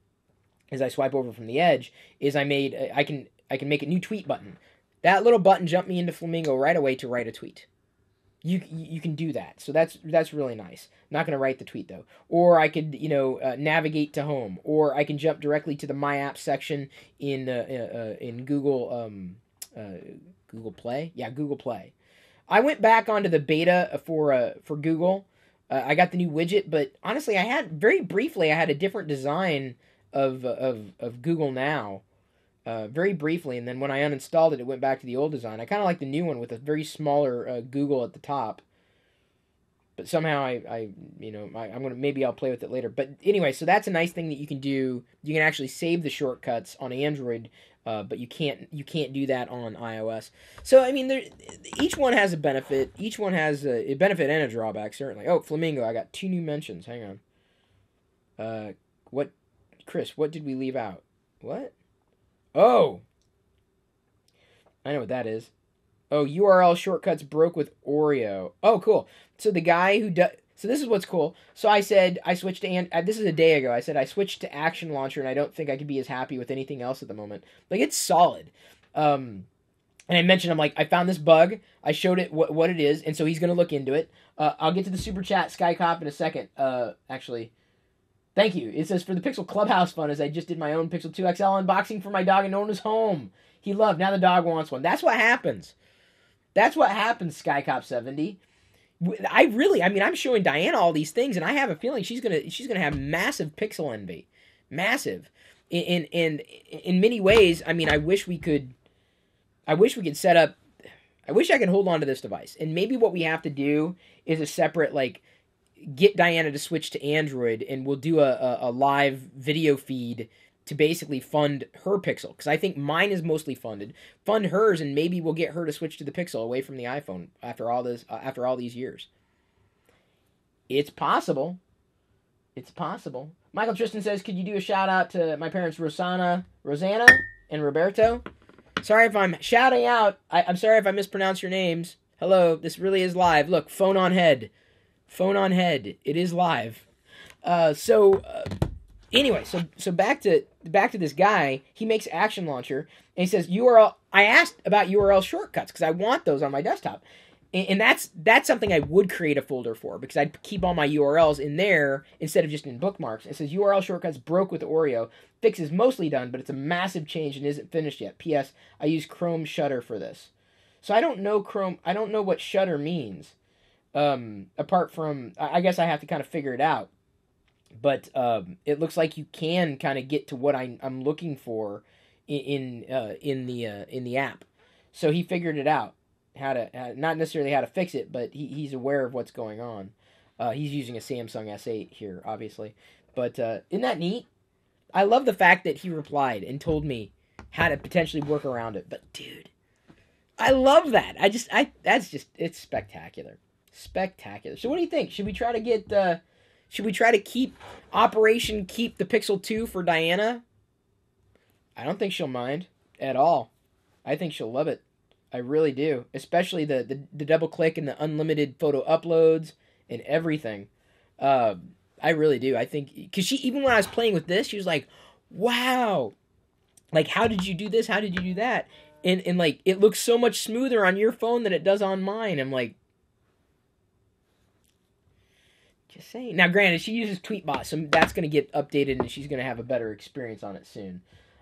as I swipe over from the edge, is I can make a new tweet button. That little button jumped me into Flamingo right away to write a tweet. You can do that, so that's really nice. Not going to write the tweet though. Or I could navigate to home, or I can jump directly to the My Apps section in Google Google Play. Yeah, Google Play. I went back onto the beta for Google. I got the new widget, but honestly, I had a different design of Google Now, very briefly, and then when I uninstalled it, it went back to the old design. I kind of like the new one with a very smaller Google at the top, but somehow maybe I'll play with it later. But anyway, so that's a nice thing that you can do. You can actually save the shortcuts on Android, but you can't do that on iOS. So each one has a benefit. Each one has a benefit and a drawback, certainly. Oh, Flamingo, I got 2 new mentions. Hang on. Chris, what did we leave out? What? Oh! I know what that is. Oh, URL shortcuts broke with Oreo. Oh, cool. So the guy who does... So this is what's cool. So I said I switched to... this is a day ago. I said I switched to Action Launcher, and I don't think I could be as happy with anything else at the moment. It's solid. And I mentioned, I found this bug. I showed it what it is, and so he's going to look into it. I'll get to the super chat, Skycop, in a second. Actually... Thank you. It says, for the Pixel Clubhouse fun, as I just did my own Pixel 2 XL unboxing for my dog and no one was home. He loved. Now the dog wants one. That's what happens. That's what happens, Skycop70. I'm showing Diana all these things, and I have a feeling she's gonna have massive Pixel envy. Massive. In many ways, I wish we could set up... I wish I could hold on to this device. And maybe what we have to do is a separate, get Diana to switch to Android, and we'll do a live video feed to basically fund her Pixel, because I think mine is mostly funded. Fund hers, and maybe we'll get her to switch to the Pixel away from the iPhone after all these years. It's possible. It's possible. Michael Tristan says, could you do a shout out to my parents Rosanna, and Roberto? Sorry if I'm shouting out. I'm sorry if I mispronounce your names. Hello, this really is live. Look, phone on head. Phone on head. It is live. Anyway, so back to this guy. He makes Action Launcher, and he says URL. I asked about URL shortcuts because I want those on my desktop, And that's something I would create a folder for, because I'd keep all my URLs in there instead of just in bookmarks. It says URL shortcuts broke with Oreo. Fix is mostly done, but it's a massive change and isn't finished yet. P.S. I use Chrome Shutter for this. So I don't know Chrome. I don't know what Shutter means. Apart from, I guess I have to kind of figure it out. But it looks like you can kind of get to what I'm looking for in the app. So he figured it out. Not necessarily how to fix it, but he's aware of what's going on. He's using a Samsung S8 here, obviously. But isn't that neat? I love the fact that he replied and told me how to potentially work around it. But dude, I love that. It's spectacular. Spectacular. So what do you think? Should we try to keep Operation Keep the Pixel 2 for Diana? I don't think she'll mind at all. I think she'll love it. I really do. Especially the double click and the unlimited photo uploads and everything. I really do. I think, because even when I was playing with this, she was like, wow. Like, how did you do this? How did you do that? And like, it looks so much smoother on your phone than it does on mine. I'm like, just saying. Now, granted, she uses Tweetbot, so that's going to get updated and she's going to have a better experience on it soon.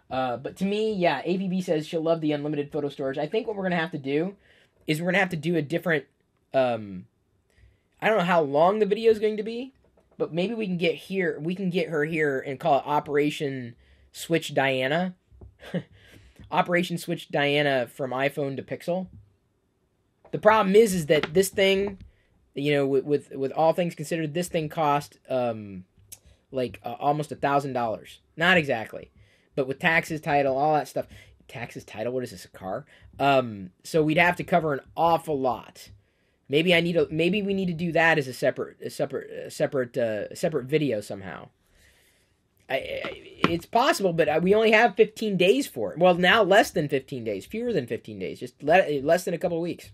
But to me, yeah, AVB says she'll love the unlimited photo storage. I think what we're going to have to do is we're going to have to do a different, I don't know how long the video is going to be, but maybe we can get her here and call it Operation Switch Diana. Operation Switch Diana from iPhone to Pixel. The problem is that this thing, you know, with all things considered, this thing cost almost $1,000. Not exactly. But with taxes, title, all that stuff. Taxes, title, what is this, a car? So we'd have to cover an awful lot. Maybe we need to do that as a separate video somehow. It's possible, but we only have 15 days for it. Well, now less than 15 days, fewer than 15 days, just less than a couple of weeks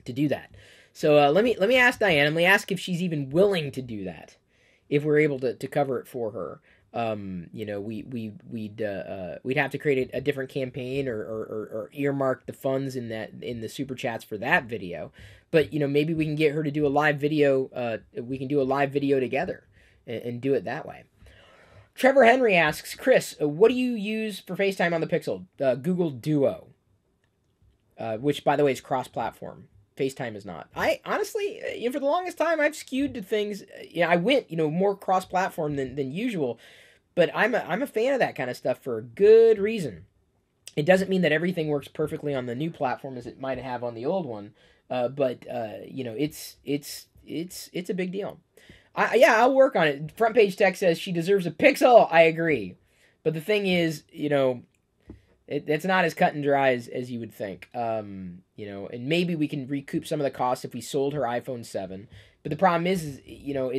to do that. So let me ask Diane. Let me ask if she's even willing to do that. If we're able to cover it for her. You know, we'd have to create a different campaign or earmark the funds in the super chats for that video. But you know, maybe we can get her to do a live video. We can do a live video together and do it that way. Trevor Henry asks, Chris, what do you use for FaceTime on the Pixel? Google Duo, which by the way is cross-platform. FaceTime is not. I honestly, you know, for the longest time, I've skewed to things. You know, I went, you know, more cross-platform than usual, but I'm a fan of that kind of stuff for a good reason. It doesn't mean that everything works perfectly on the new platform as it might have on the old one, but you know, it's a big deal. I'll work on it. Front Page Tech says she deserves a Pixel. I agree, but the thing is, you know, it's not as cut and dry as you would think. You know, and maybe we can recoup some of the costs if we sold her iPhone 7. But the problem is you know,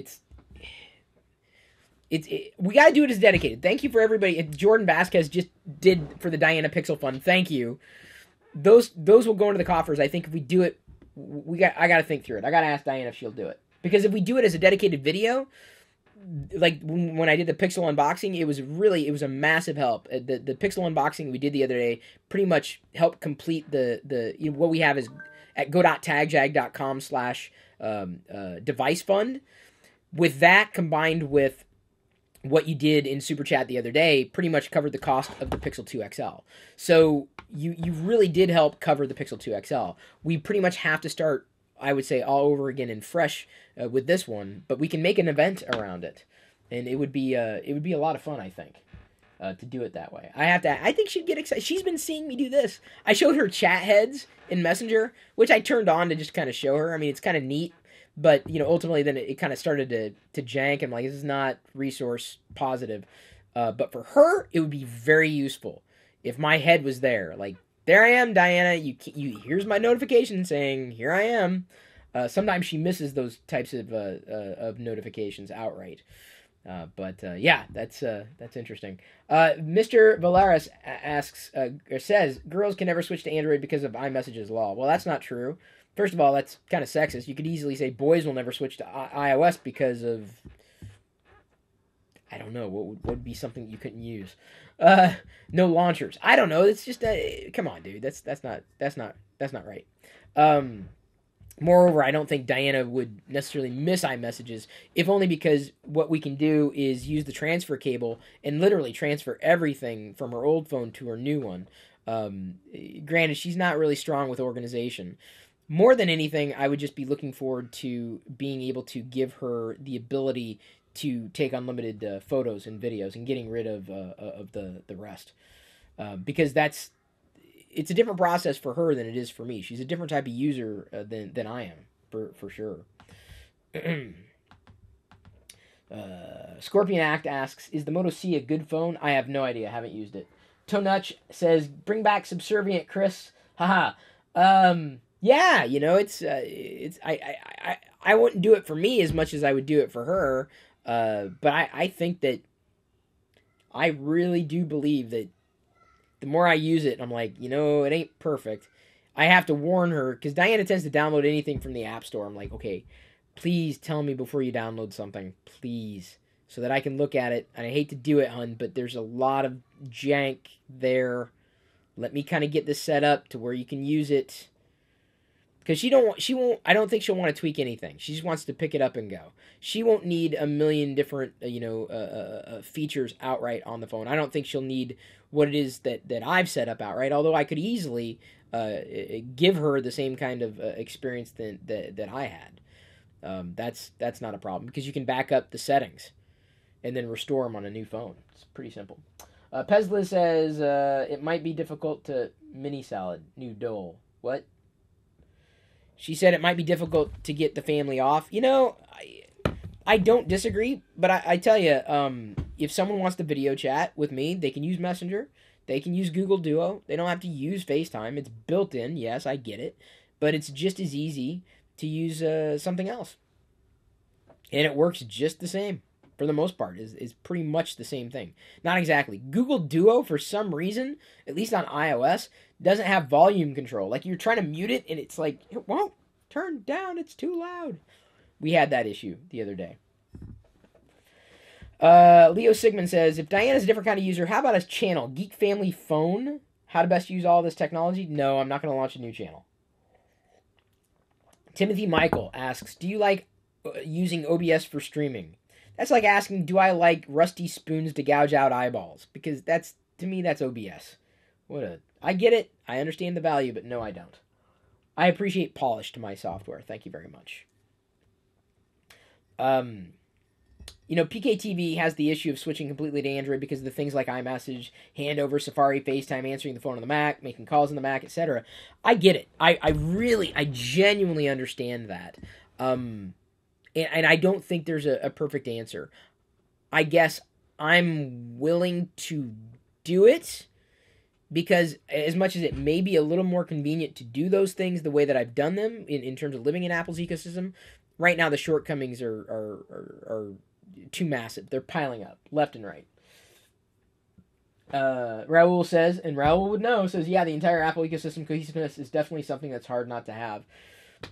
we got to do it as dedicated. Thank you for everybody. Jordan Vasquez just did for the Diana Pixel Fund. Thank you. Those will go into the coffers. I think if we do it, I got to think through it. I got to ask Diana if she'll do it. Because if we do it as a dedicated video, like when I did the Pixel unboxing, it was a massive help. The Pixel unboxing we did the other day pretty much helped complete the you know, what we have is at go.tagjag.com/device fund. With that combined with what you did in Super Chat the other day, pretty much covered the cost of the Pixel 2 XL. So you really did help cover the Pixel 2 XL. We pretty much have to start, I would say, all over again and fresh with this one, but we can make an event around it, and it would be a lot of fun, I think, to do it that way. I think she'd get excited. She's been seeing me do this. I showed her chat heads in Messenger, which I turned on to just kind of show her. I mean, it's kind of neat, but you know, ultimately then it kind of started to jank. I'm like, this is not resource positive, but for her, it would be very useful if my head was there, like, there I am, Diana. You here's my notification saying, here I am. Sometimes she misses those types of notifications outright. But yeah, that's interesting. Mr. Valaris asks or says girls can never switch to Android because of iMessage's law. Well, that's not true. First of all, that's kind of sexist. You could easily say boys will never switch to iOS because of, I don't know, what would be something you couldn't use. No launchers. I don't know. It's just come on, dude. That's not right. Moreover, I don't think Diana would necessarily miss iMessages, if only because what we can do is use the transfer cable and literally transfer everything from her old phone to her new one. Granted, she's not really strong with organization. More than anything, I would just be looking forward to being able to give her the ability to take unlimited photos and videos and getting rid of the rest. Because it's a different process for her than it is for me. She's a different type of user than I am, for sure. Scorpion Act asks, is the Moto C a good phone? I have no idea. I haven't used it. Tonutch says, bring back Subservient Chris. Haha. Yeah, I wouldn't do it for me as much as I would do it for her. But I think that I really do believe that the more I use it, I'm like, it ain't perfect. I have to warn her, because Diana tends to download anything from the App Store. I'm like, okay, please tell me before you download something, please, so that I can look at it. And I hate to do it, hun, but there's a lot of jank there. Let me kind of get this set up to where you can use it. Because I don't think she'll want to tweak anything. She just wants to pick it up and go. She won't need a million different, features outright on the phone. I don't think she'll need what it is that I've set up outright, although I could easily give her the same kind of experience that I had. That's not a problem, because you can back up the settings and then restore them on a new phone. It's pretty simple. Pezla says, it might be difficult to mini salad, new dole. What? She said it might be difficult to get the family off. I don't disagree, but I tell you, if someone wants to video chat with me, they can use Messenger. They can use Google Duo. They don't have to use FaceTime. It's built in. Yes, I get it. But it's just as easy to use something else. And it works just the same. For the most part, is pretty much the same thing. Not exactly. Google Duo, for some reason, at least on iOS, doesn't have volume control. Like, you're trying to mute it, and it's like, it won't turn down. It's too loud. We had that issue the other day. Leo Sigmund says, if Diana's a different kind of user, how about a channel? Geek Family Phone? How to best use all this technology? No, I'm not going to launch a new channel. Timothy Michael asks, do you like using OBS for streaming? That's like asking, do I like rusty spoons to gouge out eyeballs? Because to me, that's OBS. I get it. I understand the value, but no, I don't. I appreciate polish to my software. Thank you very much. PKTV has the issue of switching completely to Android because of the things like iMessage, Handover, Safari, FaceTime, answering the phone on the Mac, making calls on the Mac, etc. I get it. I genuinely understand that. And I don't think there's a perfect answer. I guess I'm willing to do it because as much as it may be a little more convenient to do those things the way that I've done them in terms of living in Apple's ecosystem, right now the shortcomings are too massive. They're piling up left and right. Raul says, and Raul would know, says, yeah, the entire Apple ecosystem cohesiveness is definitely something that's hard not to have.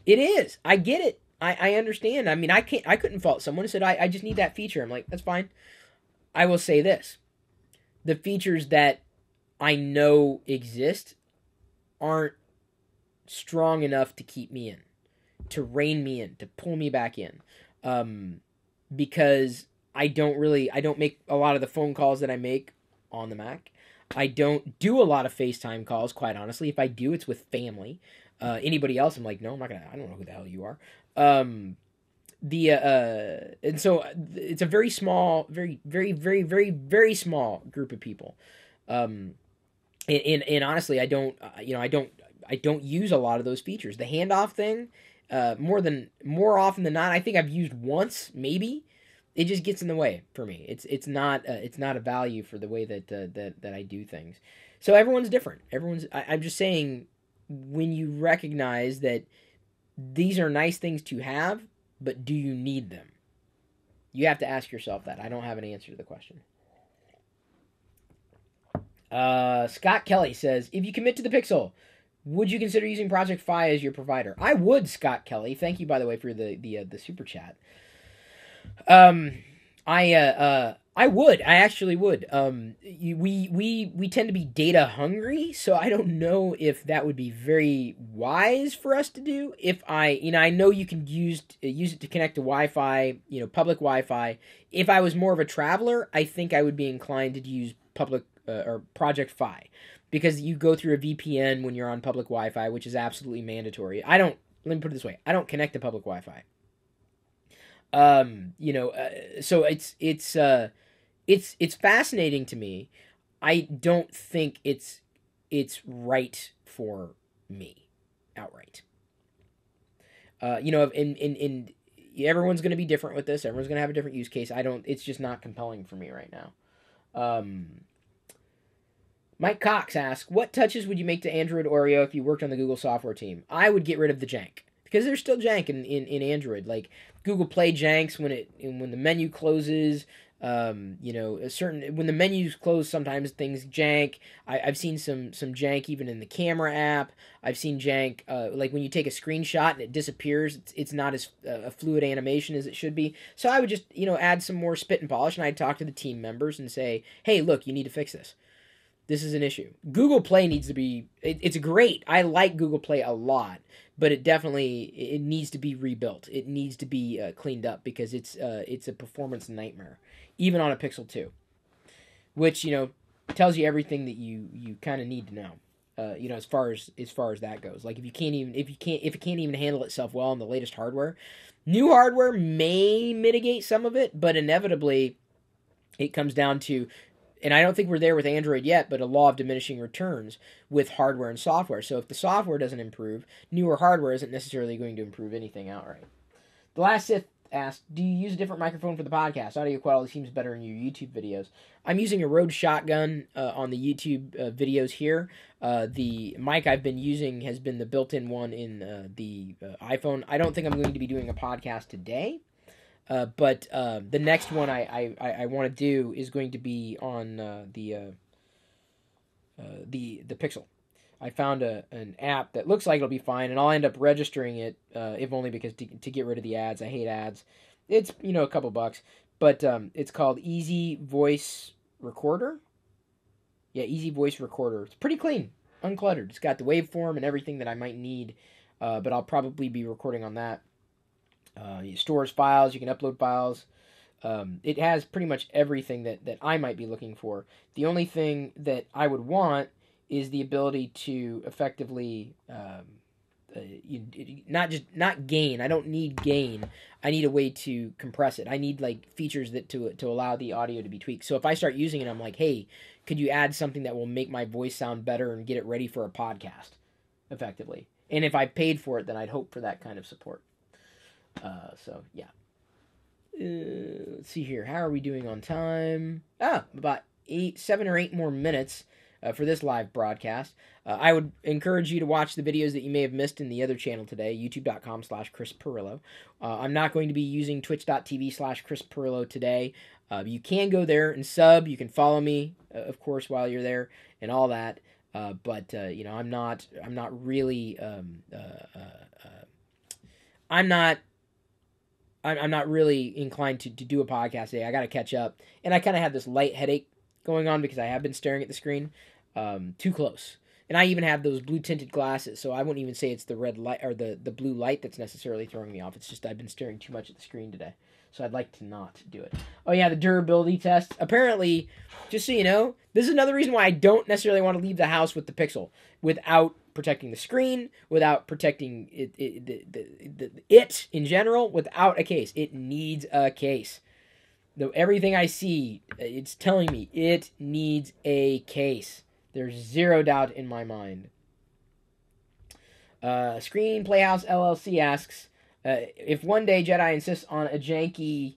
It is. I get it. I understand. I mean, I couldn't fault someone who said, I just need that feature. I'm like, that's fine. I will say this. The features that I know exist aren't strong enough to keep me in, to rein me in, to pull me back in. Because I don't make a lot of the phone calls that I make on the Mac. I don't do a lot of FaceTime calls, quite honestly. If I do, it's with family. Anybody else, I'm like, no, I'm not gonna. I don't know who the hell you are. And so it's a very small, very, very, very, very, very small group of people. And honestly, I don't use a lot of those features. The handoff thing, more often than not, I think I've used once, maybe. It just gets in the way for me. It's not a value for the way that I do things. So everyone's different. I'm just saying, when you recognize that these are nice things to have, but do you need them? You have to ask yourself that. I don't have an answer to the question. Scott Kelly says, if you commit to the Pixel, would you consider using Project Fi as your provider? I would, Scott Kelly. Thank you, by the way, for the super chat. I I would. I actually would. We tend to be data hungry, so I don't know if that would be very wise for us to do. If I know you can use it to connect to Wi-Fi, public Wi-Fi. If I was more of a traveler, I think I would be inclined to use public or Project Fi, because you go through a VPN when you're on public Wi-Fi, which is absolutely mandatory. Let me put it this way: I don't connect to public Wi-Fi. So it's fascinating to me. I don't think it's right for me outright. In everyone's going to be different with this. Everyone's going to have a different use case. It's just not compelling for me right now. Mike Cox asks, what touches would you make to Android Oreo if you worked on the Google software team? I would get rid of the jank, because there's still jank in Android. Like Google Play janks when the menu closes. When the menus close, sometimes things jank. I've seen some jank even in the camera app. I've seen jank like when you take a screenshot and it disappears. It's not as a fluid animation as it should be. So I would just add some more spit and polish, and I'd talk to the team members and say, hey, look, you need to fix this. This is an issue. Google Play needs to be. It's great. I like Google Play a lot, but it needs to be rebuilt. It needs to be cleaned up, because it's a performance nightmare, even on a Pixel 2, which tells you everything that you kind of need to know. As far as that goes. Like if it can't even handle itself well on the latest hardware, new hardware may mitigate some of it, but inevitably it comes down to. And I don't think we're there with Android yet, but a law of diminishing returns with hardware and software. So if the software doesn't improve, newer hardware isn't necessarily going to improve anything outright. The last Sith asked, do you use a different microphone for the podcast? Audio quality seems better in your YouTube videos. I'm using a Rode Shotgun on the YouTube videos here. The mic I've been using has been the built-in one in the iPhone. I don't think I'm going to be doing a podcast today. But the next one I want to do is going to be on the Pixel. I found an app that looks like it'll be fine, and I'll end up registering it, if only because to get rid of the ads. I hate ads. It's a couple bucks, but it's called Easy Voice Recorder. Yeah, Easy Voice Recorder. It's pretty clean, uncluttered. It's got the waveform and everything that I might need, but I'll probably be recording on that. It stores files. You can upload files. It has pretty much everything that I might be looking for. The only thing that I would want is the ability to effectively not gain. I don't need gain. I need a way to compress it. I need like features that to allow the audio to be tweaked. So if I start using it, I'm like, hey, could you add something that will make my voice sound better and get it ready for a podcast effectively? And if I paid for it, then I'd hope for that kind of support. So yeah. Let's see here. How are we doing on time? About 7 or 8 more minutes for this live broadcast. I would encourage you to watch the videos that you may have missed in the other channel today, youtube.com/Chris Pirillo. I'm not going to be using twitch.tv/Chris Pirillo today. You can go there and sub. You can follow me, of course, while you're there and all that. But I'm not really I'm not really inclined to do a podcast today. I got to catch up. And I kind of have this light headache going on because I have been staring at the screen too close. And I even have those blue tinted glasses, so I wouldn't even say it's the red light or the blue light that's necessarily throwing me off. It's just I've been staring too much at the screen today. So I'd like to not do it. Oh yeah, the durability test. Apparently, just so you know, this is another reason why I don't necessarily want to leave the house with the Pixel without protecting the screen, without protecting it in general, without a case. It needs a case. Though everything I see, it's telling me it needs a case. There's zero doubt in my mind. Screen Playhouse LLC asks, if one day Jedi insists on a janky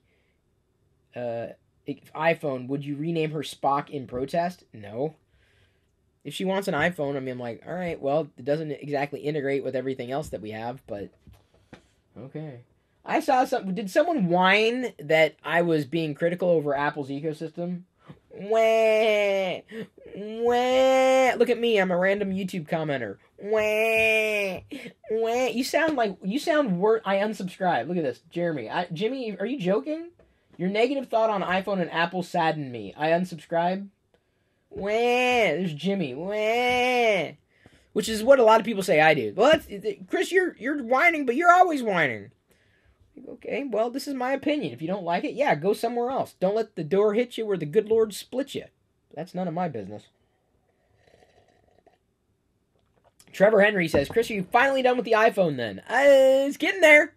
iPhone, would you rename her Spock in protest? No. If she wants an iPhone, I mean, I'm like, all right, well, it doesn't exactly integrate with everything else that we have, but okay. I saw something. Did someone whine that I was being critical over Apple's ecosystem? Wah, wah. Look at me. I'm a random YouTube commenter. Wah, wah. You sound worse. I unsubscribe. Look at this. Jeremy. Jimmy, are you joking? Your negative thought on iPhone and Apple saddened me. I unsubscribe. Wah. There's Jimmy. Wah. Which is what a lot of people say I do. Well, Chris, you're whining, but you're always whining. Okay, well, this is my opinion. If you don't like it, yeah, go somewhere else. Don't let the door hit you or the good Lord split you. That's none of my business. Trevor Henry says, Chris, are you finally done with the iPhone then? It's getting there.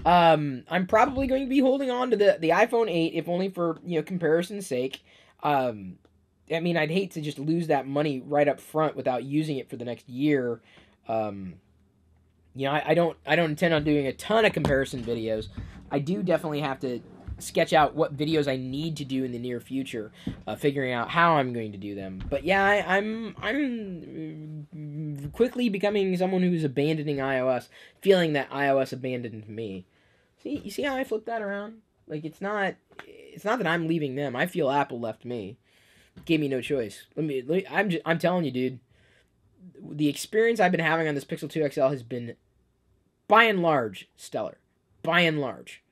I'm probably going to be holding on to the iPhone 8, if only for, comparison's sake. I mean, I'd hate to just lose that money right up front without using it for the next year. I don't intend on doing a ton of comparison videos. I do definitely have to sketch out what videos I need to do in the near future, figuring out how I'm going to do them. But yeah, I'm quickly becoming someone who's abandoning iOS, feeling that iOS abandoned me. See, you see how I flipped that around? Like, it's not that I'm leaving them. I feel Apple left me. Gave me no choice. I'm telling you, dude. The experience I've been having on this Pixel 2 XL has been, by and large, stellar. By and large.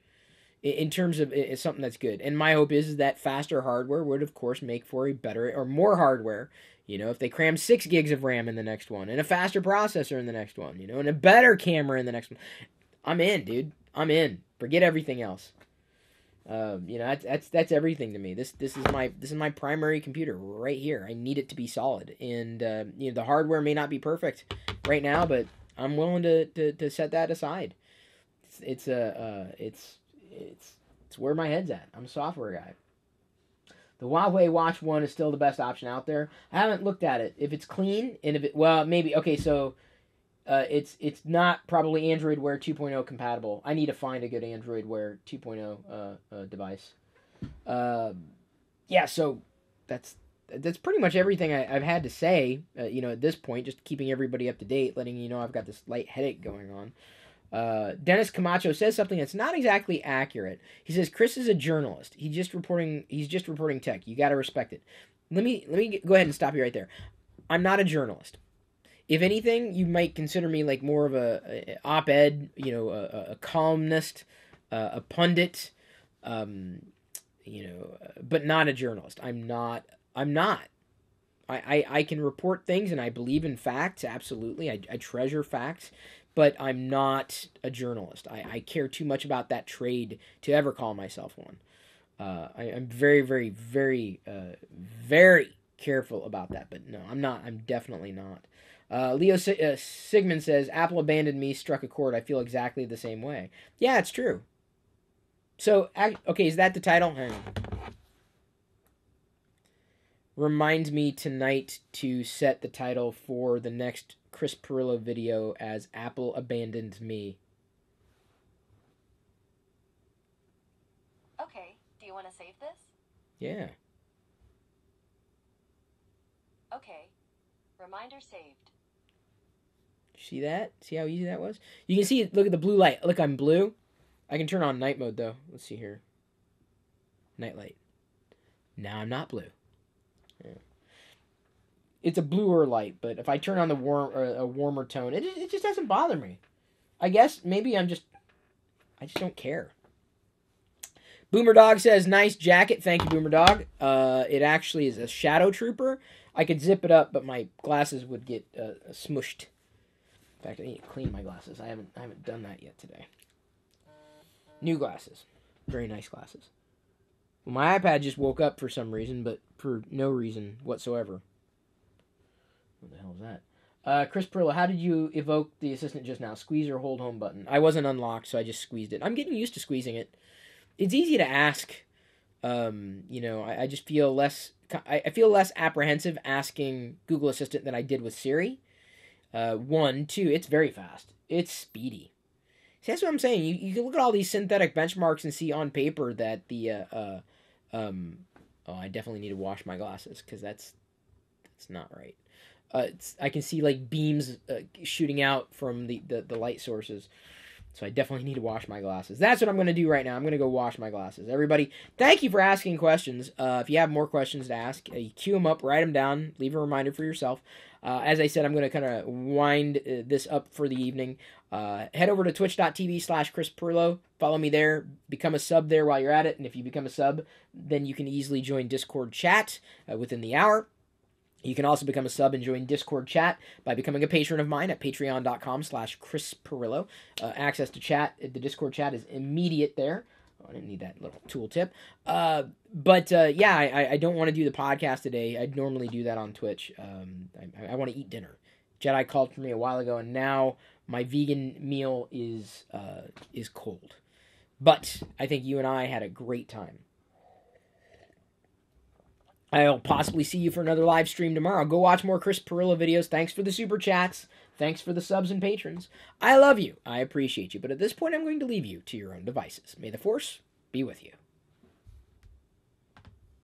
In terms of it's something that's good. And my hope is that faster hardware would, of course, make for a better or more hardware. If they cram 6 gigs of RAM in the next one, and a faster processor in the next one, and a better camera in the next one. I'm in, dude. I'm in. Forget everything else. That's everything to me. This is my primary computer right here. I need it to be solid, and the hardware may not be perfect right now, but I'm willing to set that aside. It's where my head's at. I'm a software guy. The Huawei Watch 1 is still the best option out there. I haven't looked at it. If it's clean and maybe okay. So it's not probably Android Wear 2.0 compatible. I need to find a good Android Wear 2.0 device. Yeah, so that's pretty much everything I've had to say. At this point, just keeping everybody up to date, letting you know I've got this light headache going on. Dennis Camacho says something that's not exactly accurate. He says Chris is a journalist. He's just reporting tech. You got to respect it. Let me go ahead and stop you right there. I'm not a journalist. If anything, you might consider me like more of a op-ed, a columnist, a pundit, but not a journalist. I'm not. I can report things and I believe in facts. Absolutely. I treasure facts, but I'm not a journalist. I care too much about that trade to ever call myself one. I'm very, very, very, very careful about that, but no, I'm not. I'm definitely not. Leo Sigmund says, Apple abandoned me, struck a chord. I feel exactly the same way. Yeah, it's true. So, okay, is that the title? Hang on. Reminds me tonight to set the title for the next Chris Pirillo video as Apple Abandoned Me. Okay, do you want to save this? Yeah. Okay, reminder saved. See that? See how easy that was? You can see it. Look at the blue light. Look, I'm blue. I can turn on night mode, though. Let's see here. Night light. Now I'm not blue. Yeah. It's a bluer light, but if I turn on the a warmer tone, it just doesn't bother me. I guess maybe I just don't care. Boomer Dog says, nice jacket. Thank you, Boomer Dog. It actually is a Shadow Trooper. I could zip it up, but my glasses would get smushed. In fact, I need to clean my glasses. I haven't done that yet today. New glasses. Very nice glasses. Well, my iPad just woke up for some reason, but for no reason whatsoever. What the hell is that? Chris Pirillo, how did you evoke the assistant just now? Squeeze or hold home button? I wasn't unlocked, so I just squeezed it. I'm getting used to squeezing it. It's easy to ask. I just feel less... I feel less apprehensive asking Google Assistant than I did with Siri. 1, 2, it's very fast. It's speedy. See, that's what I'm saying. You can look at all these synthetic benchmarks and see on paper that the I definitely need to wash my glasses because that's not right. I can see like beams shooting out from the light sources. So I definitely need to wash my glasses. That's what I'm going to do right now. I'm going to go wash my glasses. Everybody, thank you for asking questions. If you have more questions to ask, you queue them up, write them down, leave a reminder for yourself. As I said, I'm going to kind of wind this up for the evening. Head over to twitch.tv/Chris Pirillo. Follow me there. Become a sub there while you're at it. And if you become a sub, then you can easily join Discord chat within the hour. You can also become a sub and join Discord chat by becoming a patron of mine at patreon.com/Chris Pirillo. Access to chat, the Discord chat is immediate there. Oh, I didn't need that little tooltip. But I don't want to do the podcast today. I'd normally do that on Twitch. I want to eat dinner. Jedi called for me a while ago, and now my vegan meal is cold. But I think you and I had a great time. I'll possibly see you for another live stream tomorrow. Go watch more Chris Pirillo videos. Thanks for the super chats. Thanks for the subs and patrons. I love you. I appreciate you. But at this point, I'm going to leave you to your own devices. May the Force be with you.